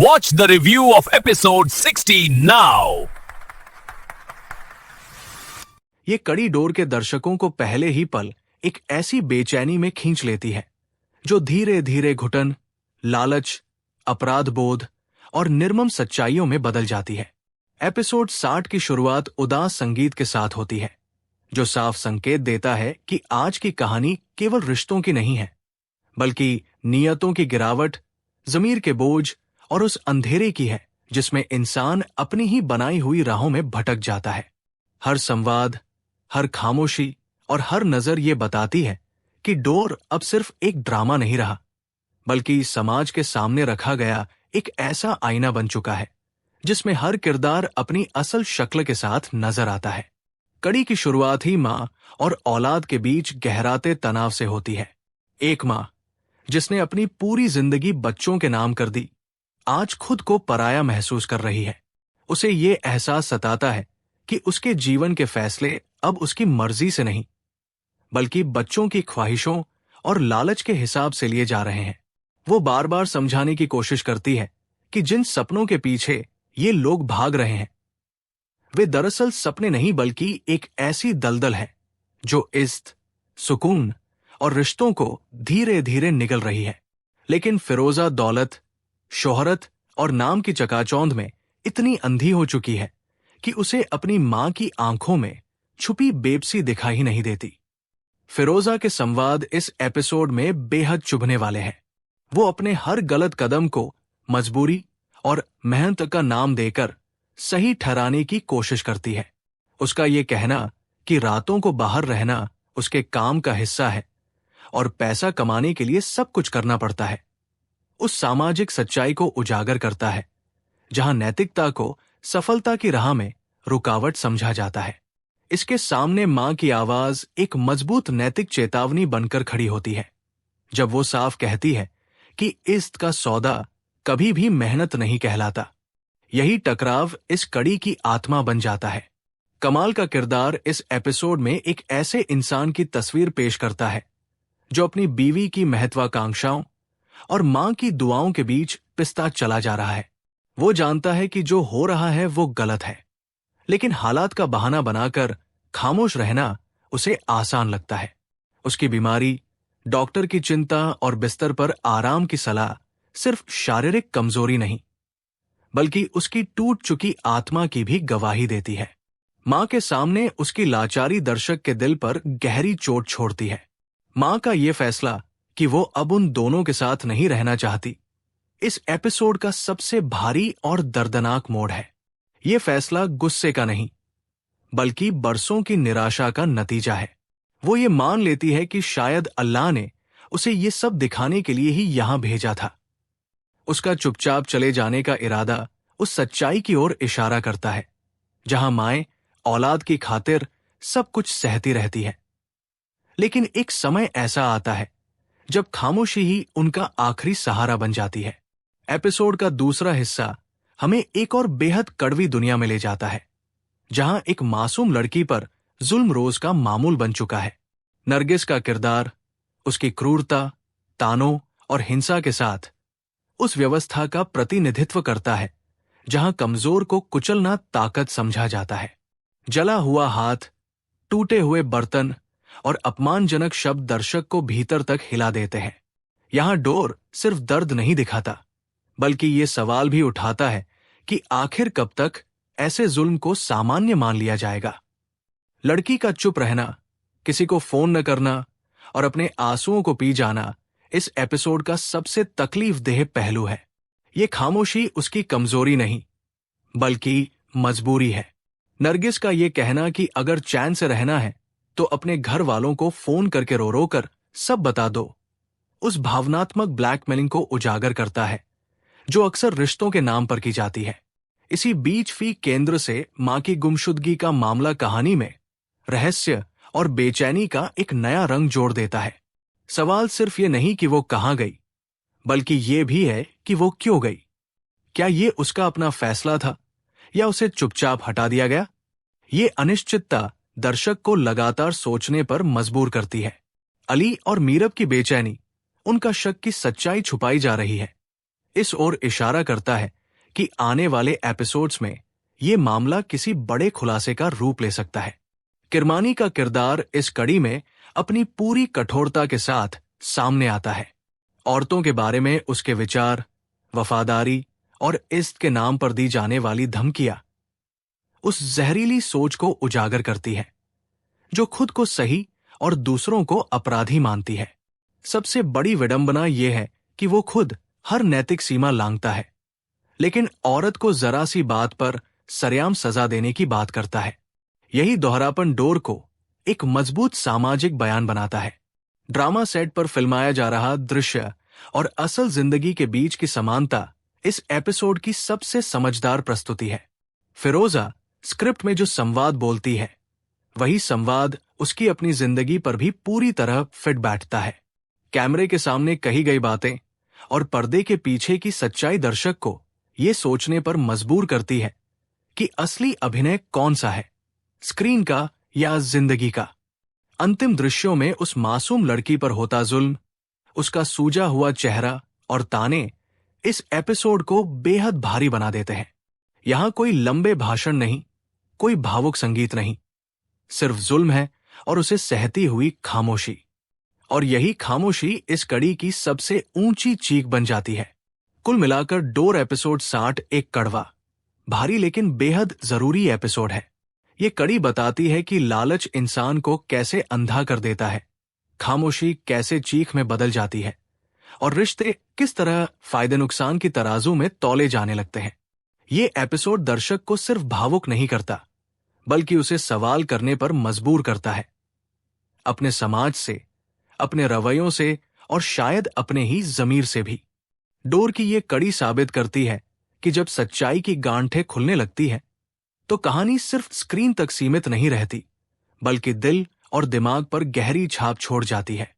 Watch the review of episode 60 now. ये कड़ी door के दर्शकों को पहले ही पल एक ऐसी बेचैनी में खींच लेती है जो धीरे धीरे घुटन, लालच, अपराध बोध और निर्मम सच्चाइयों में बदल जाती है। एपिसोड 60 की शुरुआत उदास संगीत के साथ होती है, जो साफ संकेत देता है कि आज की कहानी केवल रिश्तों की नहीं है, बल्कि नियतों की गिरावट, ज़मीर के बोझ और उस अंधेरे की है जिसमें इंसान अपनी ही बनाई हुई राहों में भटक जाता है। हर संवाद, हर खामोशी और हर नजर ये बताती है कि डोर अब सिर्फ एक ड्रामा नहीं रहा, बल्कि समाज के सामने रखा गया एक ऐसा आईना बन चुका है जिसमें हर किरदार अपनी असल शक्ल के साथ नजर आता है। कड़ी की शुरुआत ही माँ और औलाद के बीच गहराते तनाव से होती है। एक माँ जिसने अपनी पूरी जिंदगी बच्चों के नाम कर दी, आज खुद को पराया महसूस कर रही है। उसे ये एहसास सताता है कि उसके जीवन के फैसले अब उसकी मर्जी से नहीं, बल्कि बच्चों की ख्वाहिशों और लालच के हिसाब से लिए जा रहे हैं। वो बार बार समझाने की कोशिश करती है कि जिन सपनों के पीछे ये लोग भाग रहे हैं, वे दरअसल सपने नहीं बल्कि एक ऐसी दलदल है जो इज्जत, सुकून और रिश्तों को धीरे धीरे निगल रही है। लेकिन फिरोजा दौलत, शोहरत और नाम की चकाचौंध में इतनी अंधी हो चुकी है कि उसे अपनी मां की आंखों में छुपी बेबसी दिखाई ही नहीं देती। फिरोजा के संवाद इस एपिसोड में बेहद चुभने वाले हैं। वो अपने हर गलत कदम को मजबूरी और मेहनत का नाम देकर सही ठहराने की कोशिश करती है। उसका ये कहना कि रातों को बाहर रहना उसके काम का हिस्सा है और पैसा कमाने के लिए सब कुछ करना पड़ता है, उस सामाजिक सच्चाई को उजागर करता है जहां नैतिकता को सफलता की राह में रुकावट समझा जाता है। इसके सामने मां की आवाज एक मजबूत नैतिक चेतावनी बनकर खड़ी होती है, जब वो साफ कहती है कि इज्जत का सौदा कभी भी मेहनत नहीं कहलाता। यही टकराव इस कड़ी की आत्मा बन जाता है। कमाल का किरदार इस एपिसोड में एक ऐसे इंसान की तस्वीर पेश करता है जो अपनी बीवी की महत्वाकांक्षाओं और मां की दुआओं के बीच पिसता चला जा रहा है। वो जानता है कि जो हो रहा है वो गलत है, लेकिन हालात का बहाना बनाकर खामोश रहना उसे आसान लगता है। उसकी बीमारी, डॉक्टर की चिंता और बिस्तर पर आराम की सलाह सिर्फ शारीरिक कमजोरी नहीं, बल्कि उसकी टूट चुकी आत्मा की भी गवाही देती है। मां के सामने उसकी लाचारी दर्शक के दिल पर गहरी चोट छोड़ती है। मां का ये फैसला कि वो अब उन दोनों के साथ नहीं रहना चाहती, इस एपिसोड का सबसे भारी और दर्दनाक मोड़ है। ये फैसला गुस्से का नहीं, बल्कि बरसों की निराशा का नतीजा है। वो ये मान लेती है कि शायद अल्लाह ने उसे ये सब दिखाने के लिए ही यहां भेजा था। उसका चुपचाप चले जाने का इरादा उस सच्चाई की ओर इशारा करता है जहां माएं औलाद की खातिर सब कुछ सहती रहती है। लेकिन एक समय ऐसा आता है जब खामोशी ही उनका आखिरी सहारा बन जाती है। एपिसोड का दूसरा हिस्सा हमें एक और बेहद कड़वी दुनिया में ले जाता है, जहां एक मासूम लड़की पर जुल्म रोज का मामूल बन चुका है। नरगिस का किरदार उसकी क्रूरता, तानों और हिंसा के साथ उस व्यवस्था का प्रतिनिधित्व करता है जहां कमजोर को कुचलना ताकत समझा जाता है। जला हुआ हाथ, टूटे हुए बर्तन और अपमानजनक शब्द दर्शक को भीतर तक हिला देते हैं। यहां डोर सिर्फ दर्द नहीं दिखाता, बल्कि ये सवाल भी उठाता है कि आखिर कब तक ऐसे जुल्म को सामान्य मान लिया जाएगा। लड़की का चुप रहना, किसी को फोन न करना और अपने आंसुओं को पी जाना इस एपिसोड का सबसे तकलीफदेह पहलू है। ये खामोशी उसकी कमजोरी नहीं, बल्कि मजबूरी है। नरगिस का ये कहना कि अगर चैन से रहना है तो अपने घर वालों को फोन करके रो रो कर सब बता दो, उस भावनात्मक ब्लैकमेलिंग को उजागर करता है जो अक्सर रिश्तों के नाम पर की जाती है। इसी बीच फी केंद्र से मां की गुमशुदगी का मामला कहानी में रहस्य और बेचैनी का एक नया रंग जोड़ देता है। सवाल सिर्फ ये नहीं कि वो कहां गई, बल्कि ये भी है कि वो क्यों गई। क्या ये उसका अपना फैसला था या उसे चुपचाप हटा दिया गया? ये अनिश्चितता दर्शक को लगातार सोचने पर मजबूर करती है। अली और मीरब की बेचैनी, उनका शक की सच्चाई छुपाई जा रही है, इस ओर इशारा करता है कि आने वाले एपिसोड्स में ये मामला किसी बड़े खुलासे का रूप ले सकता है। किरमानी का किरदार इस कड़ी में अपनी पूरी कठोरता के साथ सामने आता है। औरतों के बारे में उसके विचार, वफादारी और इज्जत के नाम पर दी जाने वाली धमकियां उस जहरीली सोच को उजागर करती है जो खुद को सही और दूसरों को अपराधी मानती है। सबसे बड़ी विडंबना यह है कि वो खुद हर नैतिक सीमा लांघता है, लेकिन औरत को जरा सी बात पर सरेआम सजा देने की बात करता है। यही दोहरापन डोर को एक मजबूत सामाजिक बयान बनाता है। ड्रामा सेट पर फिल्माया जा रहा दृश्य और असल जिंदगी के बीच की समानता इस एपिसोड की सबसे समझदार प्रस्तुति है। फिरोजा स्क्रिप्ट में जो संवाद बोलती है, वही संवाद उसकी अपनी जिंदगी पर भी पूरी तरह फिट बैठता है। कैमरे के सामने कही गई बातें और पर्दे के पीछे की सच्चाई दर्शक को ये सोचने पर मजबूर करती है कि असली अभिनय कौन सा है, स्क्रीन का या जिंदगी का। अंतिम दृश्यों में उस मासूम लड़की पर होता जुल्म, उसका सूजा हुआ चेहरा और ताने इस एपिसोड को बेहद भारी बना देते हैं। यहां कोई लंबे भाषण नहीं, कोई भावुक संगीत नहीं, सिर्फ जुल्म है और उसे सहती हुई खामोशी। और यही खामोशी इस कड़ी की सबसे ऊंची चीख बन जाती है। कुल मिलाकर डोर एपिसोड 60 एक कड़वा, भारी लेकिन बेहद जरूरी एपिसोड है। ये कड़ी बताती है कि लालच इंसान को कैसे अंधा कर देता है, खामोशी कैसे चीख में बदल जाती है और रिश्ते किस तरह फायदे नुकसान की तराजू में तौले जाने लगते हैं। ये एपिसोड दर्शक को सिर्फ भावुक नहीं करता, बल्कि उसे सवाल करने पर मजबूर करता है, अपने समाज से, अपने रवैयों से और शायद अपने ही जमीर से भी। डोर की ये कड़ी साबित करती है कि जब सच्चाई की गांठें खुलने लगती है तो कहानी सिर्फ स्क्रीन तक सीमित नहीं रहती, बल्कि दिल और दिमाग पर गहरी छाप छोड़ जाती है।